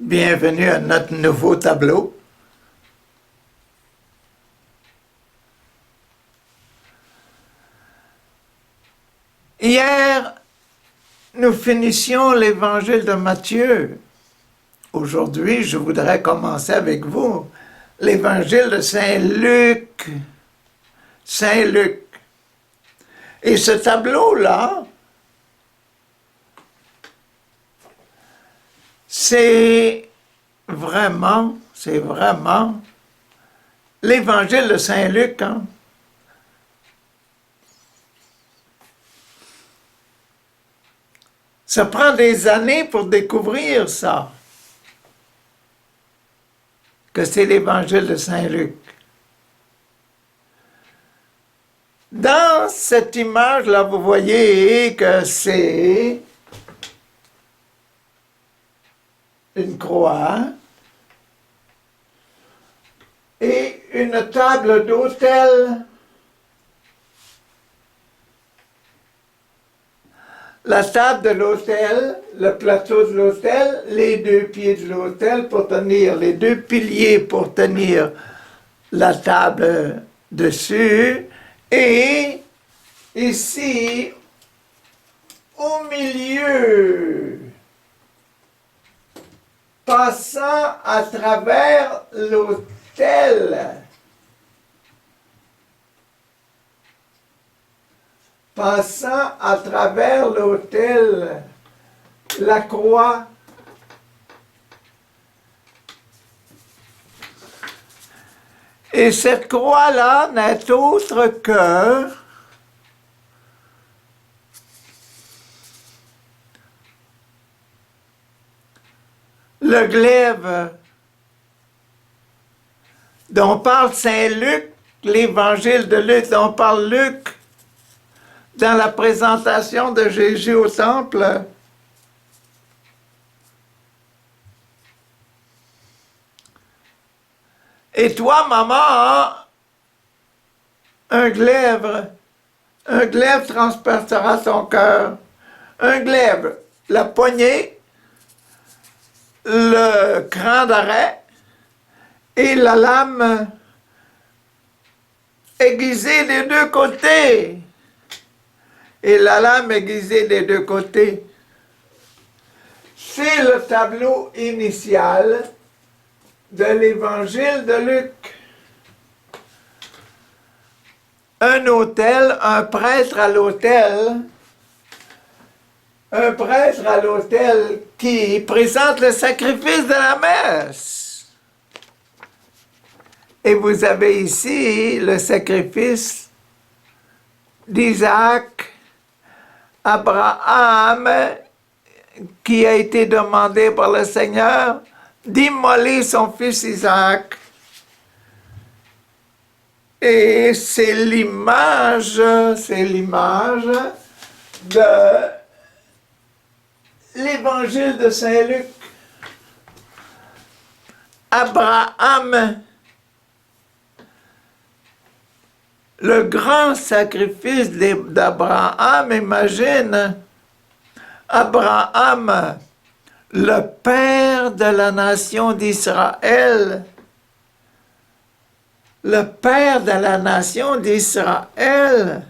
Bienvenue à notre nouveau tableau. Hier, nous finissions l'évangile de Matthieu. Aujourd'hui, je voudrais commencer avec vous l'évangile de Saint Luc. Saint Luc. Et ce tableau-là, c'est vraiment l'évangile de Saint Luc. Hein? Ça prend des années pour découvrir ça, que c'est l'évangile de Saint Luc. Dans cette image-là, vous voyez que c'est une croix et une table d'autel. La table de l'autel, le plateau de l'autel, les deux pieds de l'autel pour tenir, les deux piliers pour tenir la table dessus. Et ici, au milieu, passant à travers l'autel, passant à travers l'autel, la croix. Et cette croix-là n'est autre que le glaive dont parle Saint Luc, l'évangile de Luc, dont parle Luc dans la présentation de Jésus au temple. Et toi, maman, un glaive transpercera ton cœur. Un glaive, la poignée, le cran d'arrêt et la lame aiguisée des deux côtés. Et la lame aiguisée des deux côtés. C'est le tableau initial de l'évangile de Luc. Un autel, un prêtre à l'autel qui présente le sacrifice de la messe. Et vous avez ici le sacrifice d'Isaac, Abraham, qui a été demandé par le Seigneur d'immoler son fils Isaac. Et c'est l'image de l'évangile de Saint Luc. Abraham, le grand sacrifice d'Abraham, imagine, Abraham, le père de la nation d'Israël, le père de la nation d'Israël.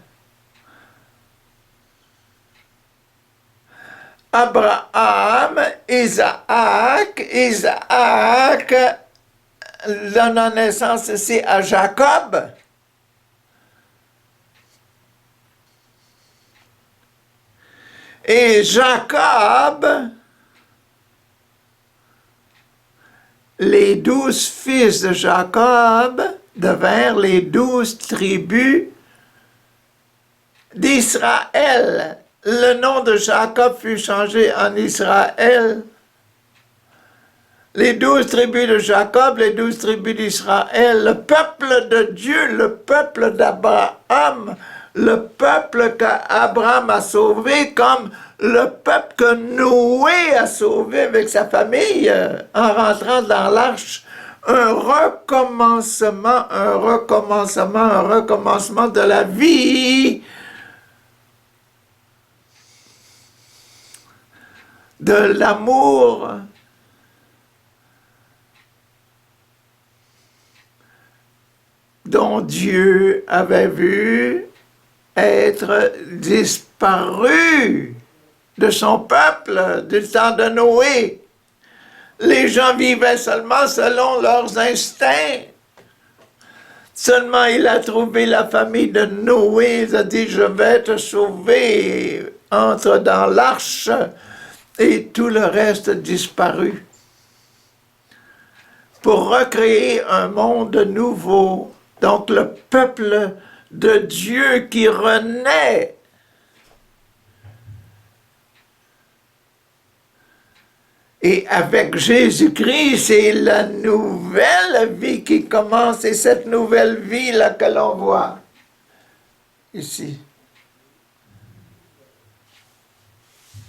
Abraham, Isaac donne naissance ici à Jacob. Et Jacob, les 12 fils de Jacob devinrent les 12 tribus d'Israël. Le nom de Jacob fut changé en Israël. Les 12 tribus de Jacob, les 12 tribus d'Israël, le peuple de Dieu, le peuple d'Abraham, le peuple qu'Abraham a sauvé comme le peuple que Noé a sauvé avec sa famille en rentrant dans l'arche. Un recommencement de la vie, de l'amour, dont Dieu avait vu être disparu de son peuple du temps de Noé. Les gens vivaient seulement selon leurs instincts. Seulement il a trouvé la famille de Noé, il a dit, je vais te sauver, entre dans l'arche, et tout le reste disparu. Pour recréer un monde nouveau, donc le peuple de Dieu qui renaît. Et avec Jésus-Christ, c'est la nouvelle vie qui commence, et cette nouvelle vie-là que l'on voit ici.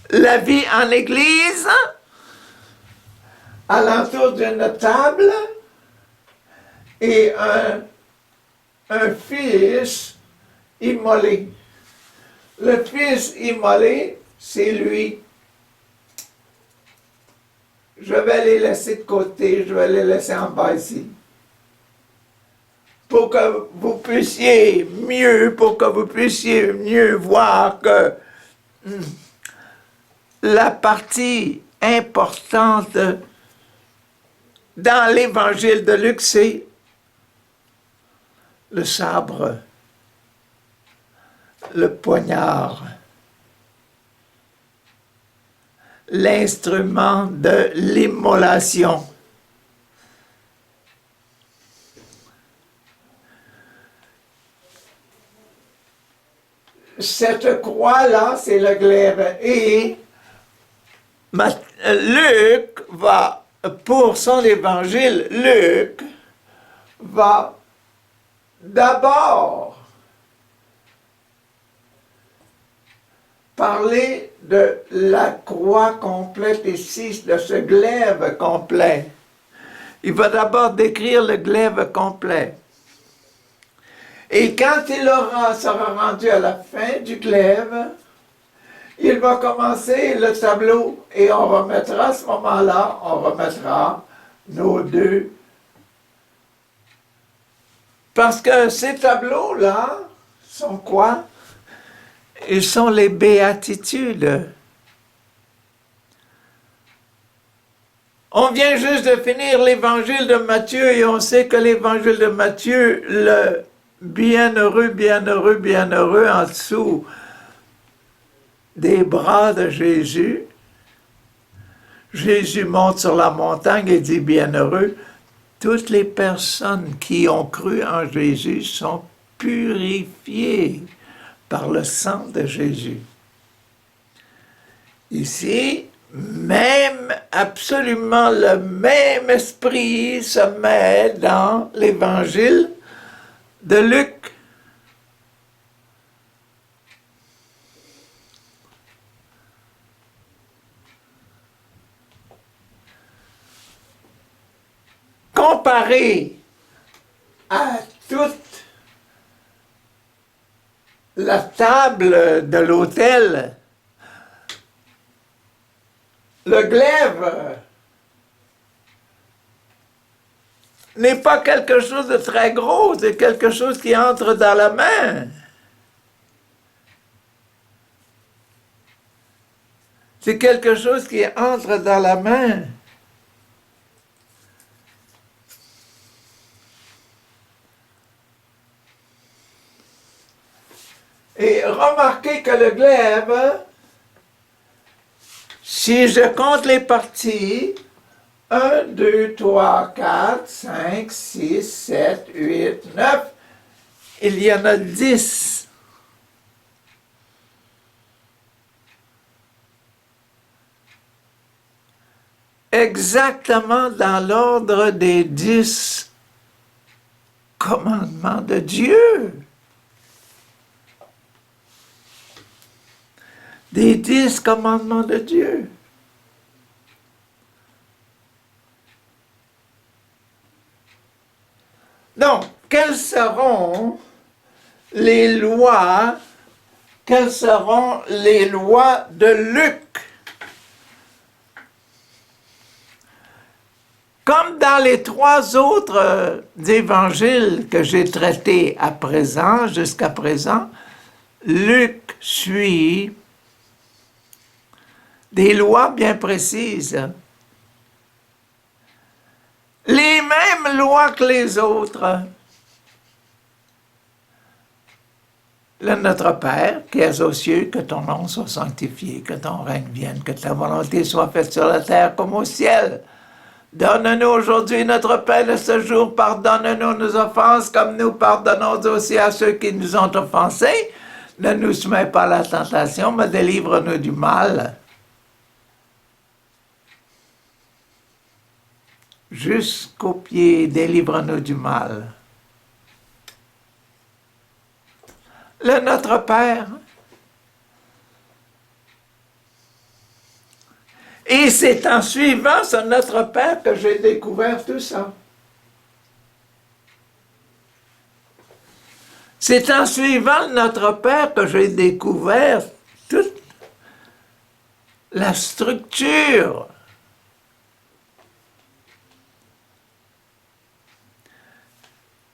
La vie en Église, alentour d'une table, et un fils immolé. Le fils immolé, c'est lui. Je vais les laisser de côté, je vais les laisser en bas ici. Pour que vous puissiez mieux voir que la partie importante dans l'évangile de Luc, c'est le sabre, le poignard, l'instrument de l'immolation. Cette croix-là, c'est le glaive. Et Luc va, pour son évangile, Luc va d'abord parler de la croix complète ici, de ce glaive complet. Il va d'abord décrire le glaive complet. Et quand il sera rendu à la fin du glaive, il va commencer le tableau et on remettra à ce moment-là, on remettra nos deux. Parce que ces tableaux-là sont quoi? Ils sont les béatitudes. On vient juste de finir l'évangile de Matthieu et on sait que l'évangile de Matthieu, le bienheureux, bienheureux, bienheureux en dessous des bras de Jésus. Jésus monte sur la montagne et dit bienheureux. Toutes les personnes qui ont cru en Jésus sont purifiées par le sang de Jésus. Ici, même, absolument le même esprit se met dans l'évangile de Luc. Comparé à toute la table de l'autel, le glaive n'est pas quelque chose de très gros, c'est quelque chose qui entre dans la main. C'est quelque chose qui entre dans la main. Et remarquez que le glaive, si je compte les parties, 1, 2, 3, 4, 5, 6, 7, 8, 9, il y en a 10. Exactement dans l'ordre des 10 commandements de Dieu. Des 10 commandements de Dieu. Donc, quelles seront les lois de Luc? Comme dans les 3 autres évangiles que j'ai traités à présent, jusqu'à présent, Luc suit des lois bien précises. Les mêmes lois que les autres. Le Notre Père, qui es aux cieux, que ton nom soit sanctifié, que ton règne vienne, que ta volonté soit faite sur la terre comme au ciel. Donne-nous aujourd'hui notre pain de ce jour. Pardonne-nous nos offenses comme nous pardonnons aussi à ceux qui nous ont offensés. Ne nous soumets pas à la tentation, mais délivre-nous du mal. Jusqu'au pied, délivre-nous du mal. Le Notre Père. Et c'est en suivant ce Notre Père que j'ai découvert tout ça. C'est en suivant le Notre Père que j'ai découvert toute la structure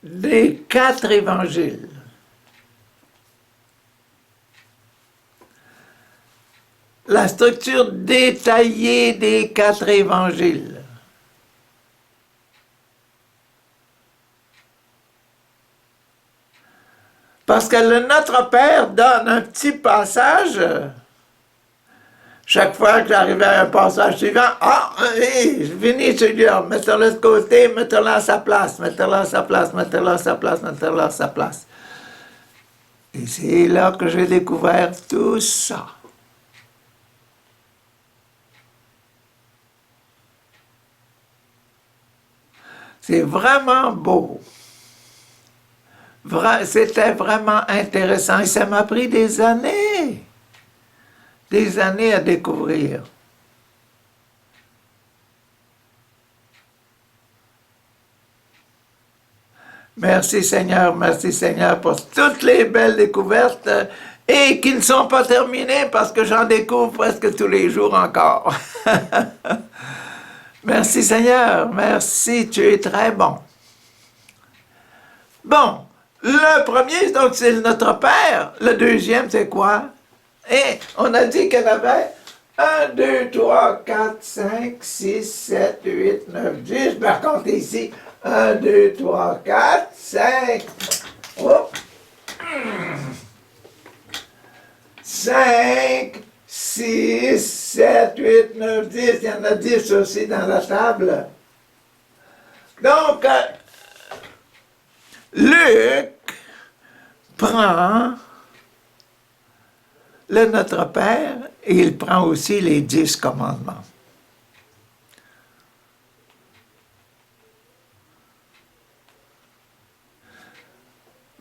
des 4 évangiles. La structure détaillée des 4 évangiles. Parce que le Notre Père donne un petit passage. Chaque fois que j'arrivais à un passage suivant, je finis celui-là, mettez-le de côté, mettez-le à sa place, mettez-le à sa place, mettez-le à sa place, mettez-le à sa place. Et c'est là que j'ai découvert tout ça. C'est vraiment beau. C'était vraiment intéressant et ça m'a pris des années à découvrir. Merci Seigneur pour toutes les belles découvertes et qui ne sont pas terminées parce que j'en découvre presque tous les jours encore. Merci Seigneur, merci, tu es très bon. Bon, le premier, donc c'est notre Père. Le deuxième, c'est quoi? Et on a dit qu'il y en avait 1, 2, 3, 4, 5, 6, 7, 8, 9, 10. Je vais raconter ici. 1, 2, 3, 4, 5. Oh. 5, 6, 7, 8, 9, 10. Il y en a 10 aussi dans la table. Donc, Luc prend le Notre Père et il prend aussi les 10 commandements.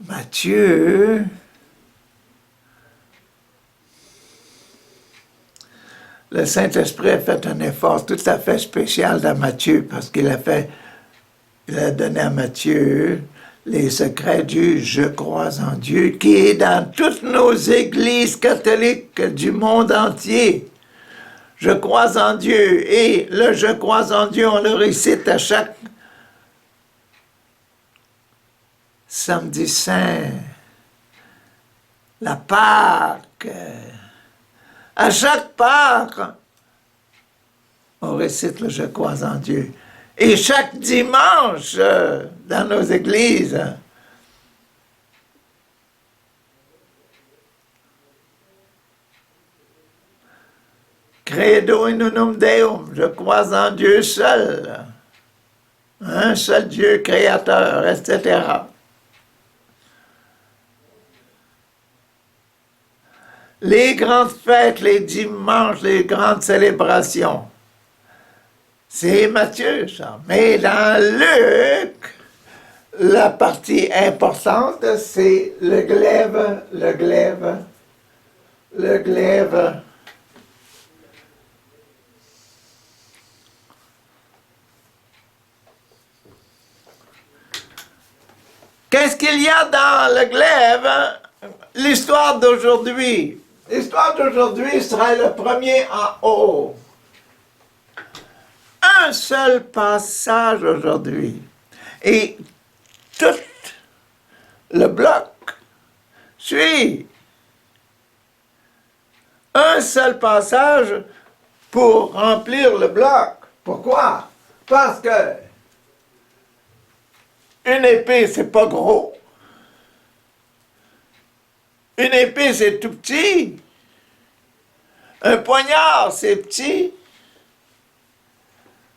Matthieu le Saint-Esprit a fait un effort tout à fait spécial dans Matthieu parce qu'il a donné à Matthieu les secrets du « Je crois en Dieu » qui est dans toutes nos églises catholiques du monde entier. Je crois en Dieu et le « Je crois en Dieu », on le récite à chaque samedi saint, la Pâque. À chaque Pâque, on récite le « Je crois en Dieu ». Et chaque dimanche, dans nos églises, Credo in unum Deum, je crois en Dieu seul, un seul Dieu créateur, etc. Les grandes fêtes, les dimanches, les grandes célébrations. C'est Matthieu, ça. Mais dans Luc, la partie importante, c'est le glaive, le glaive, le glaive. Qu'est-ce qu'il y a dans le glaive? L'histoire d'aujourd'hui. L'histoire d'aujourd'hui sera le premier en haut. un seul passage aujourd'hui. Et tout le bloc suit un seul passage pour remplir le bloc. Pourquoi? Parce que une épée, c'est pas gros. Une épée, c'est tout petit. Un poignard, c'est petit.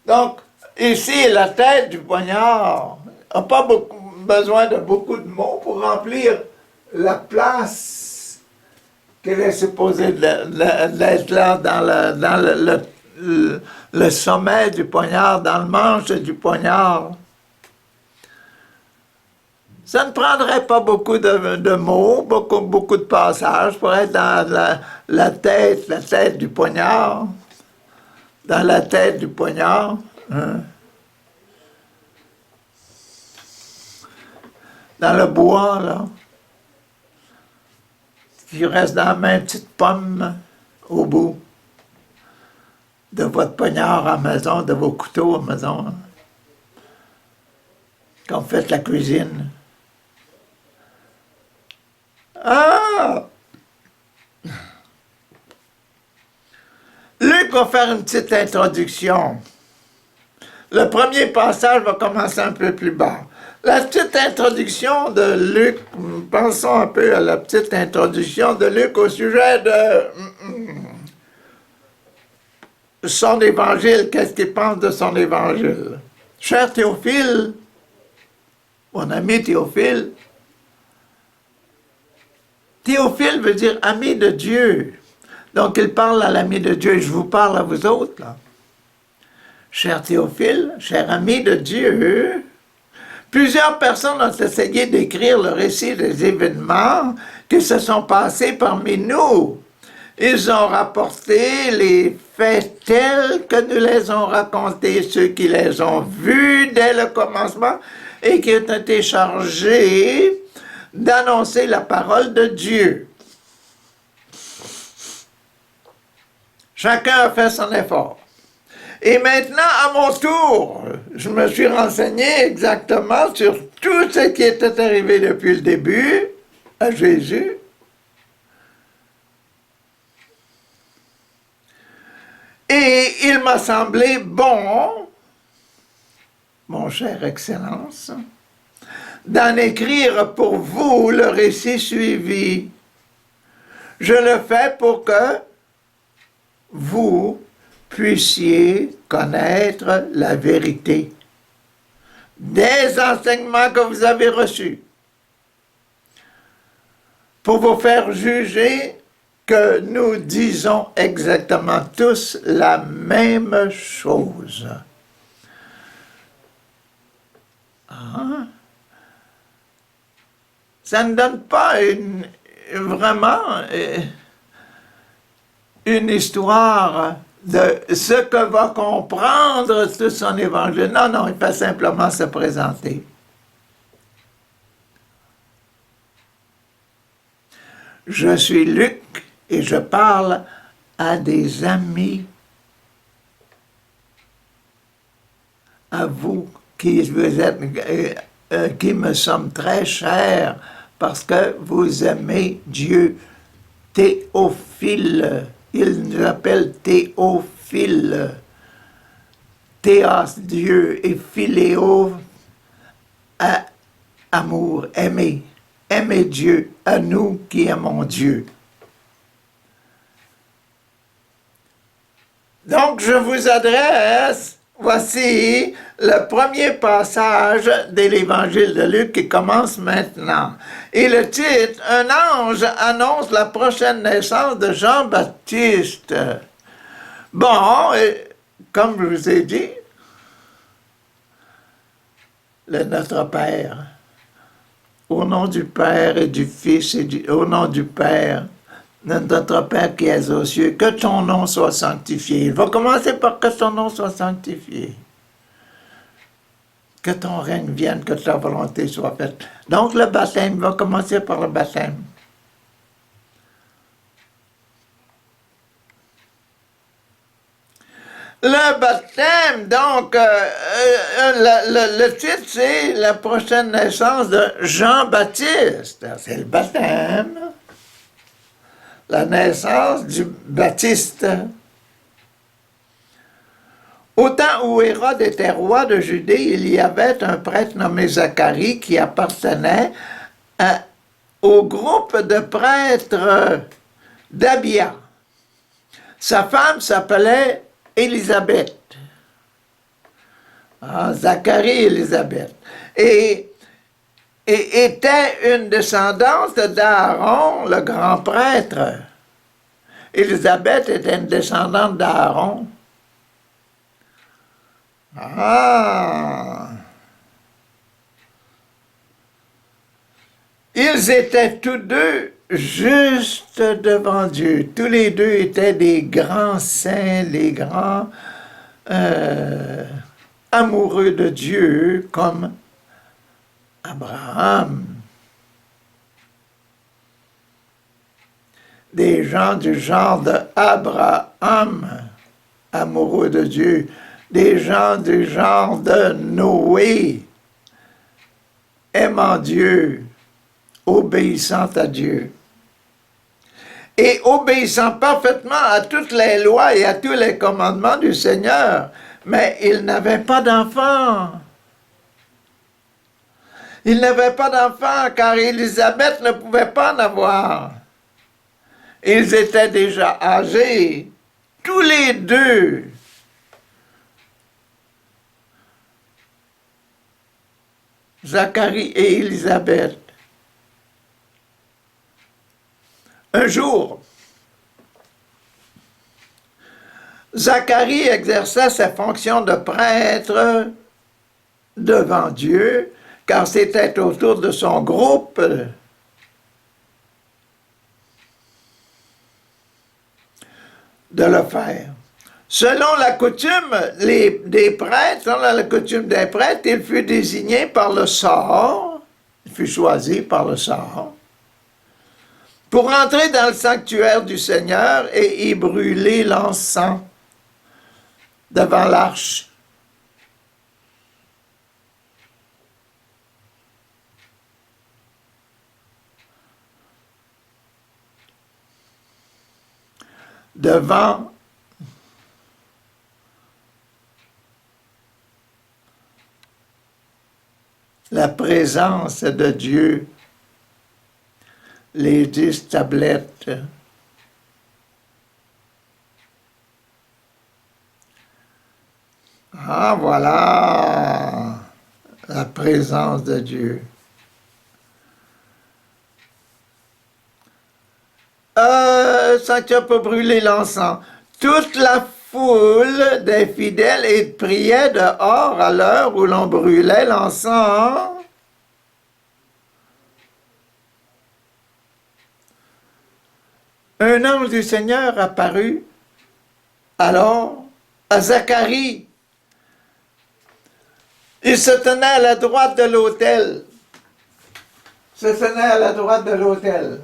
Donc, ici, la tête du poignard n'a pas besoin de beaucoup de mots pour remplir la place qu'elle est supposée d'être là dans le sommet du poignard, dans le manche du poignard. Ça ne prendrait pas beaucoup de mots, beaucoup de passages pour être dans la tête du poignard. Dans la tête du poignard. Hein? Dans le bois, là. Il reste dans la main une petite pomme au bout de votre poignard à maison, de vos couteaux à maison. Hein? Quand vous faites la cuisine. Ah! Luc va faire une petite introduction. Le premier passage va commencer un peu plus bas. La petite introduction de Luc, pensons un peu à la petite introduction de Luc au sujet de son évangile. Qu'est-ce qu'il pense de son évangile? Cher Théophile, mon ami Théophile, Théophile veut dire ami de Dieu. Donc, il parle à l'ami de Dieu, et je vous parle à vous autres, là. Cher Théophile, cher ami de Dieu, plusieurs personnes ont essayé d'écrire le récit des événements qui se sont passés parmi nous. Ils ont rapporté les faits tels que nous les ont racontés, ceux qui les ont vus dès le commencement et qui ont été chargés d'annoncer la parole de Dieu. Chacun a fait son effort. Et maintenant, à mon tour, je me suis renseigné exactement sur tout ce qui était arrivé depuis le début à Jésus. Et il m'a semblé bon, mon cher Excellence, d'en écrire pour vous le récit suivi. Je le fais pour que vous puissiez connaître la vérité des enseignements que vous avez reçus, pour vous faire juger que nous disons exactement tous la même chose. Hein? Ça ne donne pas vraiment une histoire de ce que va comprendre tout son évangile. Non, non, il fait simplement se présenter. Je suis Luc et je parle à des amis, à vous qui me sommes très chers parce que vous aimez Dieu. Théophile, il nous appelle Théophile. Théos, Dieu, et Philéo, amour, aimer. Aimer Dieu, à nous qui aimons Dieu. Donc, je vous adresse, voici le premier passage de l'évangile de Luc qui commence maintenant. Et le titre, un ange annonce la prochaine naissance de Jean-Baptiste. Bon, comme je vous ai dit, Notre Père, au nom du Père et du Fils et au nom du Père, notre Père qui es aux cieux, que ton nom soit sanctifié. Il va commencer par que ton nom soit sanctifié. Que ton règne vienne, que ta volonté soit faite. Donc le baptême va commencer par le baptême. Le baptême, donc, le titre, c'est la prochaine naissance de Jean-Baptiste. C'est le baptême, la naissance du Baptiste. Au temps où Hérode était roi de Judée, il y avait un prêtre nommé Zacharie qui appartenait au groupe de prêtres d'Abia. Sa femme s'appelait Élisabeth. Zacharie et Élisabeth. Et était une descendante d'Aaron, le grand prêtre. Élisabeth était une descendante d'Aaron. Ils étaient tous deux juste devant Dieu. Tous les deux étaient des grands saints, des grands amoureux de Dieu, comme Abraham. Des gens du genre d'Abraham, amoureux de Dieu. Des gens du genre de Noé, aimant Dieu, obéissant à Dieu. Et obéissant parfaitement à toutes les lois et à tous les commandements du Seigneur. Mais ils n'avaient pas d'enfants. Ils n'avaient pas d'enfants car Élisabeth ne pouvait pas en avoir. Ils étaient déjà âgés, tous les deux. Zacharie et Élisabeth. Un jour, Zacharie exerça sa fonction de prêtre devant Dieu, car c'était autour de son groupe de le faire. Selon la coutume des prêtres, selon la coutume des prêtres, il fut désigné par le sort, il fut choisi par le sort, pour entrer dans le sanctuaire du Seigneur et y brûler l'encens devant l'arche. Devant la présence de Dieu, les 10 tablettes. Voilà la présence de Dieu. Sanctuaire pour brûler l'encens. Toute la foule des fidèles priait dehors à l'heure où l'on brûlait l'encens. Un ange du Seigneur apparut alors à Zacharie. Il se tenait à la droite de l'autel. Se tenait à la droite de l'autel.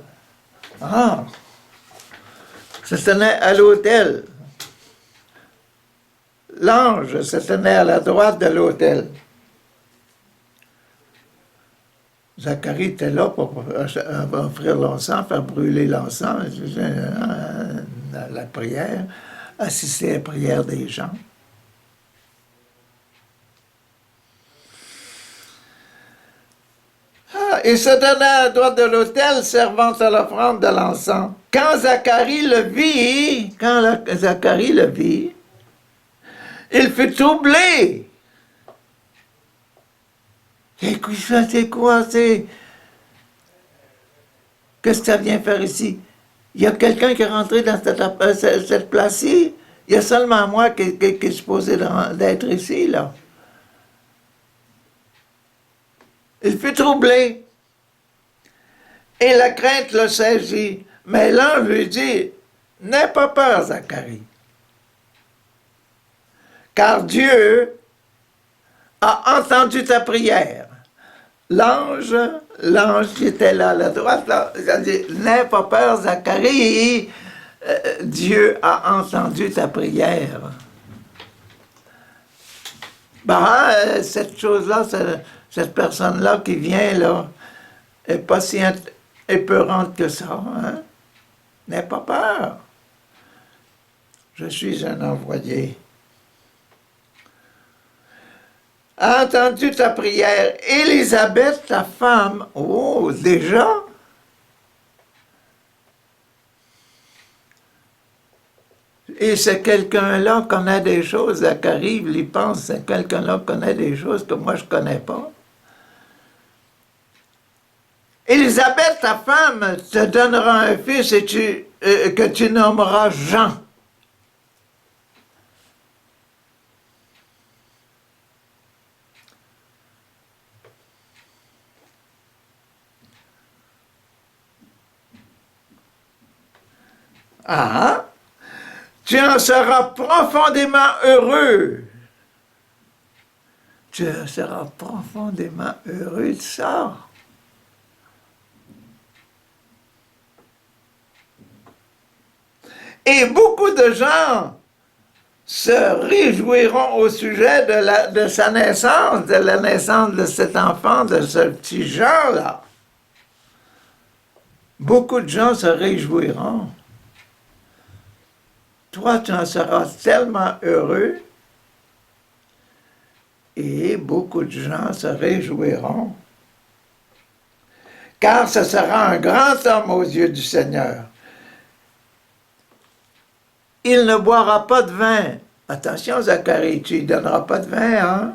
Se tenait à l'autel. L'ange se tenait à la droite de l'autel. Zacharie était là pour offrir l'encens, faire brûler l'encens, la prière, assister à la prière des gens. Il se tenait à la droite de l'autel, servant à l'offrande de l'encens. Quand Zacharie le vit, il fut troublé. C'est quoi? Qu'est-ce que ça vient faire ici? Il y a quelqu'un qui est rentré dans cette place-ci. Il y a seulement moi qui est supposé d'être ici, là. Il fut troublé. Et la crainte le saisit. Mais l'ange lui dit, « N'aie pas peur, Zacharie. Car Dieu a entendu ta prière. » L'ange qui était là à la droite, là, il a dit, « N'aie pas peur, Zacharie. Dieu a entendu ta prière. » Cette chose-là, cette personne-là qui vient, là, est pas si épeurante que ça, hein? N'aie pas peur. Je suis un envoyé. A entendu ta prière. Élisabeth, ta femme, oh, déjà? Et c'est quelqu'un-là qui connaît des choses, qui arrive, il pense, c'est quelqu'un-là qui connaît des choses que moi je ne connais pas. Élisabeth, ta femme, te donnera un fils et que tu nommeras Jean. Ah, tu en seras profondément heureux. Tu en seras profondément heureux de ça. Et beaucoup de gens se réjouiront au sujet de sa naissance, de la naissance de cet enfant, de ce petit Jean-là. Beaucoup de gens se réjouiront. Toi, tu en seras tellement heureux et beaucoup de gens se réjouiront. Car ce sera un grand homme aux yeux du Seigneur. Il ne boira pas de vin. Attention, Zacharie, tu ne donneras pas de vin, hein?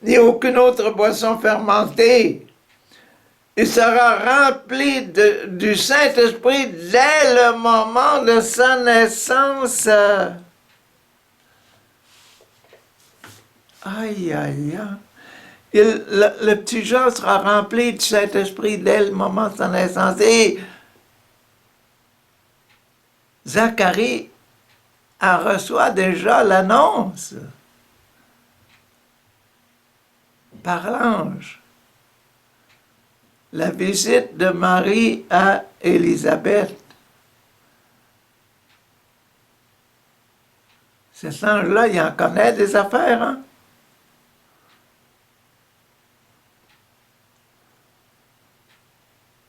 Ni aucune autre boisson fermentée. Il sera rempli du Saint-Esprit dès le moment de sa naissance. Aïe, aïe, aïe. Le petit Jean sera rempli du Saint-Esprit dès le moment de sa naissance. Et Zacharie en reçoit déjà l'annonce par l'ange. La visite de Marie à Élisabeth. Cet ange-là, il en connaît des affaires, hein?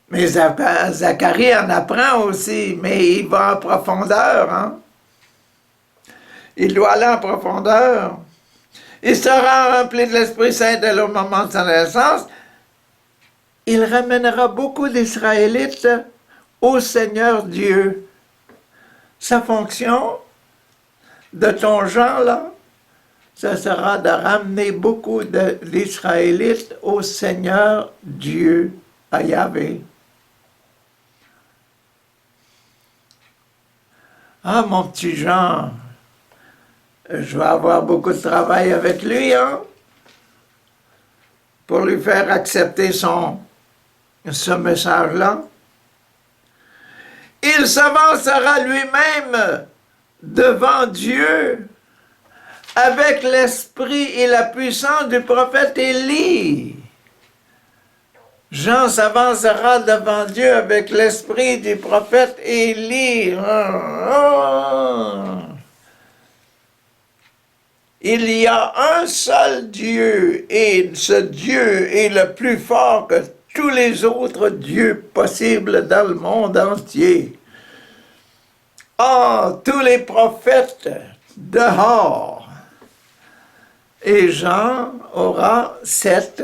Mais Zacharie en apprend aussi, mais il va en profondeur, hein? Il doit aller en profondeur. Il sera rempli de l'Esprit Saint dès le moment de sa naissance. Il ramènera beaucoup d'Israélites au Seigneur Dieu. Sa fonction de ton genre, là, ce sera de ramener beaucoup d'Israélites au Seigneur Dieu, à Yahvé. Ah, mon petit Jean, je vais avoir beaucoup de travail avec lui, hein, pour lui faire accepter ce message-là. Il s'avancera lui-même devant Dieu avec l'esprit et la puissance du prophète Élie. Jean s'avancera devant Dieu avec l'esprit du prophète Élie. Il y a un seul Dieu, et ce Dieu est le plus fort que tous les autres dieux possibles dans le monde entier. Oh, tous les prophètes dehors. Et Jean aura cette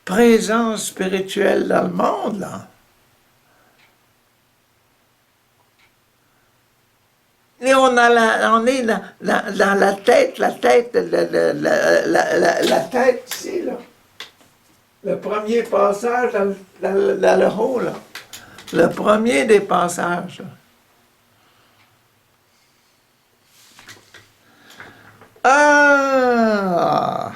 présence spirituelle dans le monde, là. Et on est dans la tête ici, là. Le premier passage dans le haut, là. Le premier des passages, là. Ah!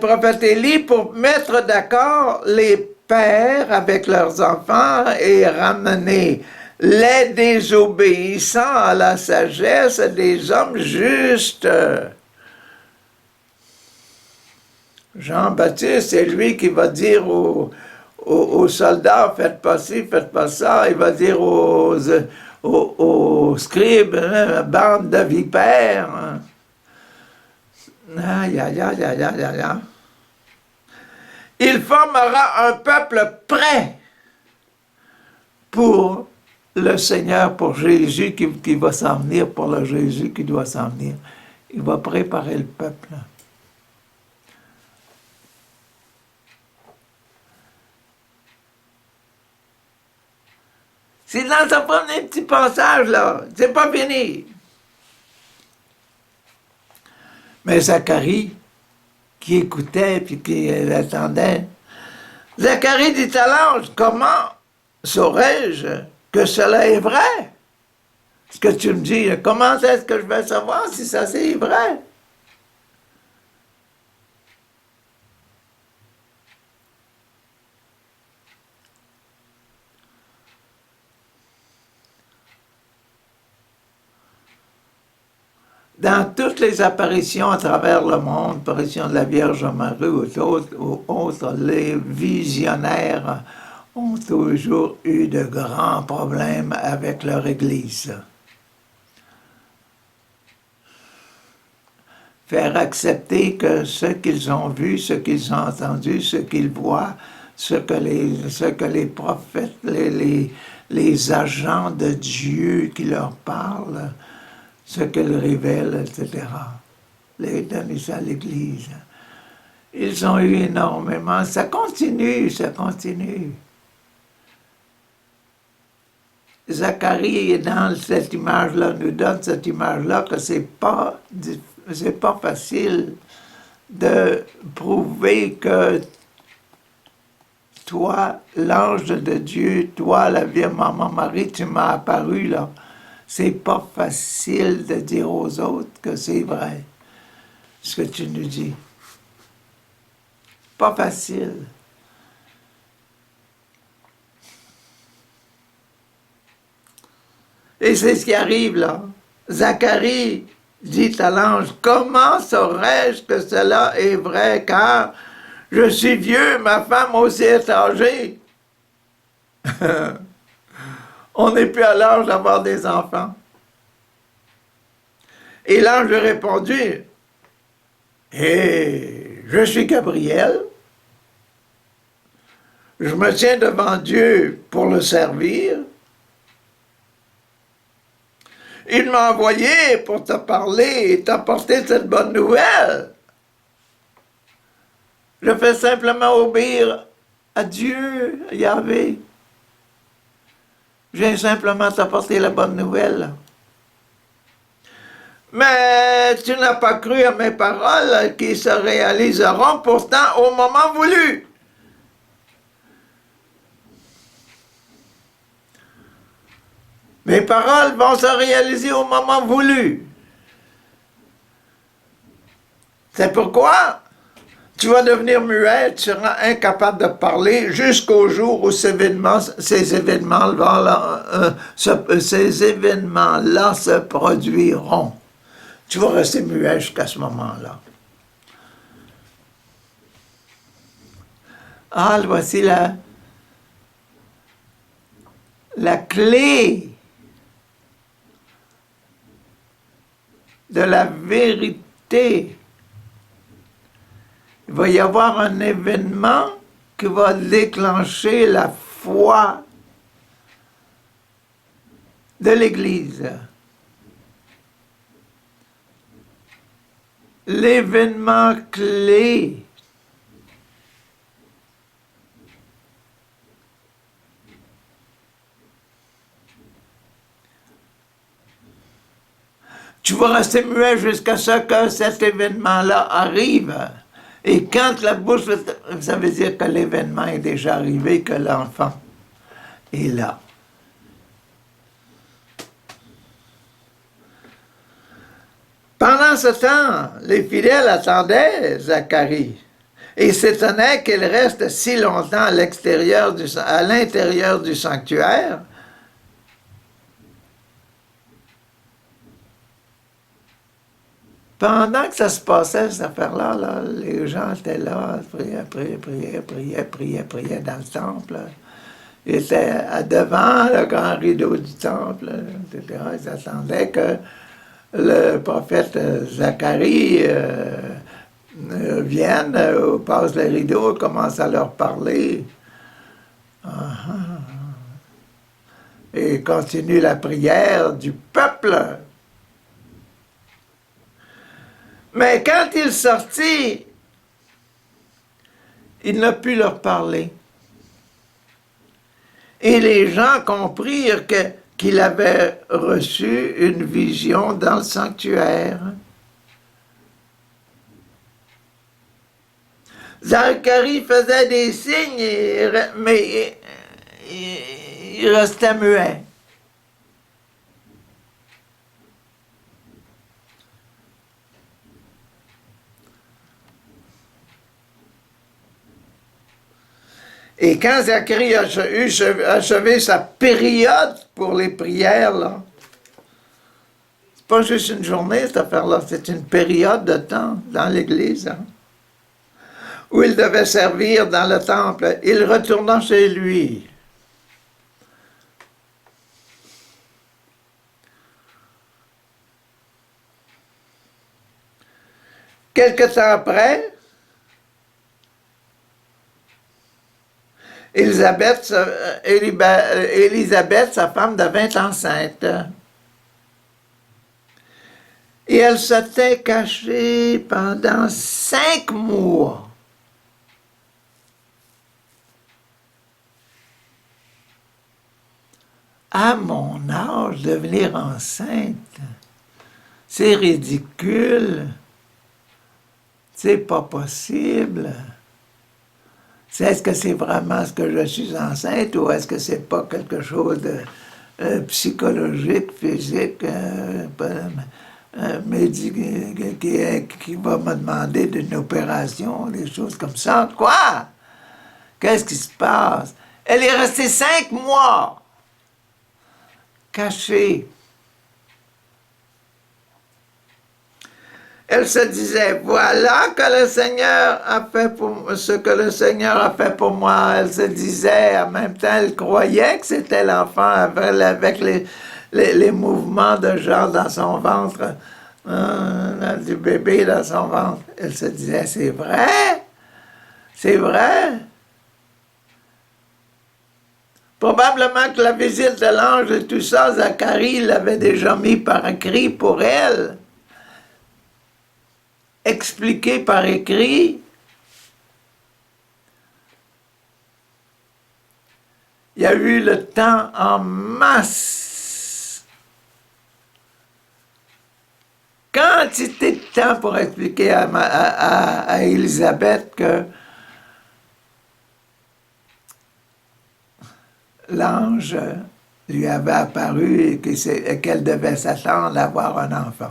Prophète Élie, pour mettre d'accord les pères avec leurs enfants et ramener les désobéissants à la sagesse des hommes justes. Jean-Baptiste, c'est lui qui va dire aux soldats, faites pas ci, faites pas ça. Il va dire aux aux scribes, hein, bande de vipères. Hein. Aïe, aïe, aïe, aïe, aïe, aïe, aïe. Il formera un peuple prêt pour le Seigneur, pour Jésus qui va s'en venir, pour le Jésus qui doit s'en venir. Il va préparer le peuple. C'est dans ce premier petit passage, là. C'est pas fini. Mais Zacharie, qui écoutait puis qui attendait, Zacharie dit à l'ange, comment saurais-je que cela est vrai? Ce que tu me dis, comment est-ce que je vais savoir si ça c'est vrai? Dans toutes les apparitions à travers le monde, apparition de la Vierge Marie ou autres, les visionnaires ont toujours eu de grands problèmes avec leur Église. Faire accepter que ce qu'ils ont vu, ce qu'ils ont entendu, ce qu'ils voient, ce que les prophètes, les agents de Dieu qui leur parlent, ce qu'elle révèle, etc. Les donner ça à l'Église. Ils ont eu énormément. Ça continue, ça continue. Zacharie est dans cette image-là, nous donne cette image-là que c'est pas facile de prouver que toi, l'ange de Dieu, toi, la Vierge Maman Marie, tu m'as apparu là. C'est pas facile de dire aux autres que c'est vrai, ce que tu nous dis. Pas facile. Et c'est ce qui arrive là. Zacharie dit à l'ange, comment saurais-je que cela est vrai, car je suis vieux, ma femme aussi est âgée. On n'est plus à l'âge d'avoir des enfants. Et l'ange lui a répondu, je suis Gabriel, je me tiens devant Dieu pour le servir. Il m'a envoyé pour te parler et t'apporter cette bonne nouvelle. Je fais simplement obéir à Dieu, à Yahvé. Je viens simplement t'apporter la bonne nouvelle. Mais tu n'as pas cru à mes paroles qui se réaliseront pourtant au moment voulu. Mes paroles vont se réaliser au moment voulu. C'est pourquoi tu vas devenir muet, tu seras incapable de parler jusqu'au jour où ces événements-là se produiront. Tu vas rester muet jusqu'à ce moment-là. Ah, voici la clé de la vérité. Il va y avoir un événement qui va déclencher la foi de l'Église. L'événement clé. Tu vas rester muet jusqu'à ce que cet événement-là arrive. Et quand la bouche, ça veut dire que l'événement est déjà arrivé, que l'enfant est là. Pendant ce temps, les fidèles attendaient Zacharie et s'étonnaient qu'il reste si longtemps à l'intérieur du sanctuaire. Pendant que ça se passait, cette affaire-là, là, les gens étaient là, priaient dans le temple. Ils étaient devant le grand rideau du temple, etc. Ils attendaient que le prophète Zacharie vienne, passe le rideau, commence à leur parler. Et continue la prière du peuple. Mais quand il sortit, il n'a pu leur parler. Et les gens comprirent qu'il avait reçu une vision dans le sanctuaire. Zacharie faisait des signes, mais il restait muet. Et quand Zacharie a achevé sa période pour les prières, là, c'est pas juste une journée, cette affaire-là, c'est une période de temps dans l'Église, hein, où il devait servir dans le temple. Il retourna chez lui. Quelque temps après, Élisabeth, sa femme, devint enceinte. Et elle s'était cachée pendant 5 mois. À mon âge, devenir enceinte, c'est ridicule. C'est pas possible. Est-ce que c'est vraiment ce que je suis enceinte ou est-ce que c'est pas quelque chose de psychologique, physique, qui va me demander d'une opération, des choses comme ça? Quoi? Qu'est-ce qui se passe? Elle est restée 5 mois cachée. Elle se disait, voilà que le Seigneur a fait pour ce que le Seigneur a fait pour moi. Elle se disait, en même temps, elle croyait que c'était l'enfant avec les mouvements de genre dans son ventre, du bébé dans son ventre. Elle se disait, c'est vrai, c'est vrai. Probablement que la visite de l'ange et tout ça, Zacharie l'avait déjà mis par écrit pour elle. Expliqué par écrit. Il y a eu le temps en masse. Quantité de temps pour expliquer à Élisabeth que l'ange lui avait apparu et qu'elle devait s'attendre à avoir un enfant.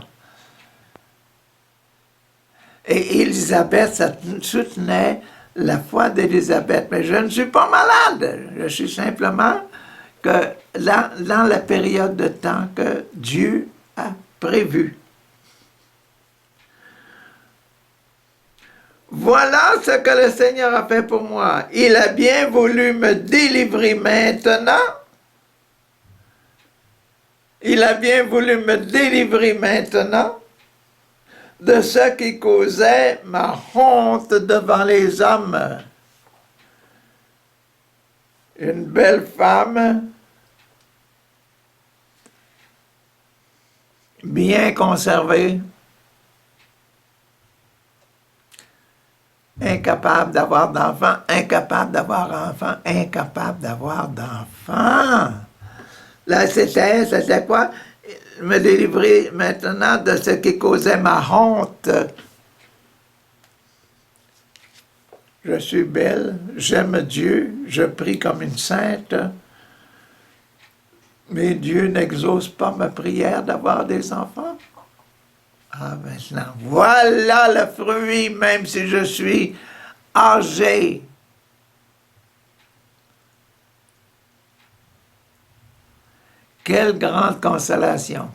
Et Élisabeth soutenait la foi d'Élisabeth. Mais je ne suis pas malade. Je suis simplement que dans la période de temps que Dieu a prévue. Voilà ce que le Seigneur a fait pour moi. Il a bien voulu me délivrer maintenant. Il a bien voulu me délivrer maintenant de ce qui causait ma honte devant les hommes. Une belle femme, bien conservée, incapable d'avoir d'enfants, incapable d'avoir enfants, incapable d'avoir d'enfants. Là, c'était quoi? Me délivrer maintenant de ce qui causait ma honte. Je suis belle, j'aime Dieu, je prie comme une sainte, mais Dieu n'exauce pas ma prière d'avoir des enfants. Ah, maintenant, voilà le fruit, même si je suis âgé. Quelle grande consolation!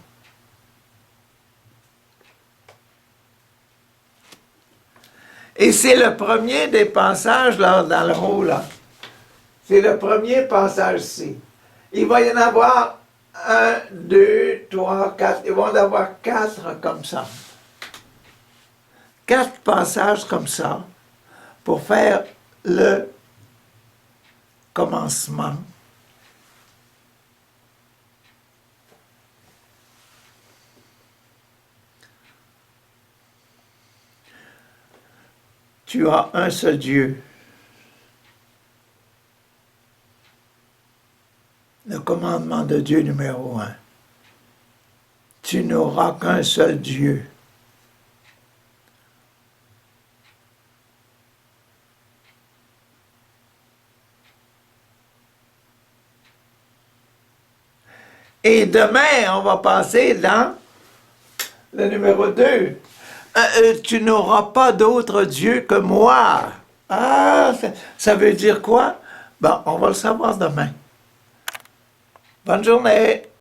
Et c'est le premier des passages là, dans le haut, là. C'est le premier passage-ci. Il va y en avoir 1, 2, 3, 4. Il va y en avoir 4 comme ça. 4 passages comme ça pour faire le commencement. Tu as un seul Dieu. Le commandement de Dieu numéro 1. Tu n'auras qu'un seul Dieu. Et demain, on va passer dans le numéro 2. Tu n'auras pas d'autre Dieu que moi. Ah, ça veut dire quoi? Bon, on va le savoir demain. Bonne journée.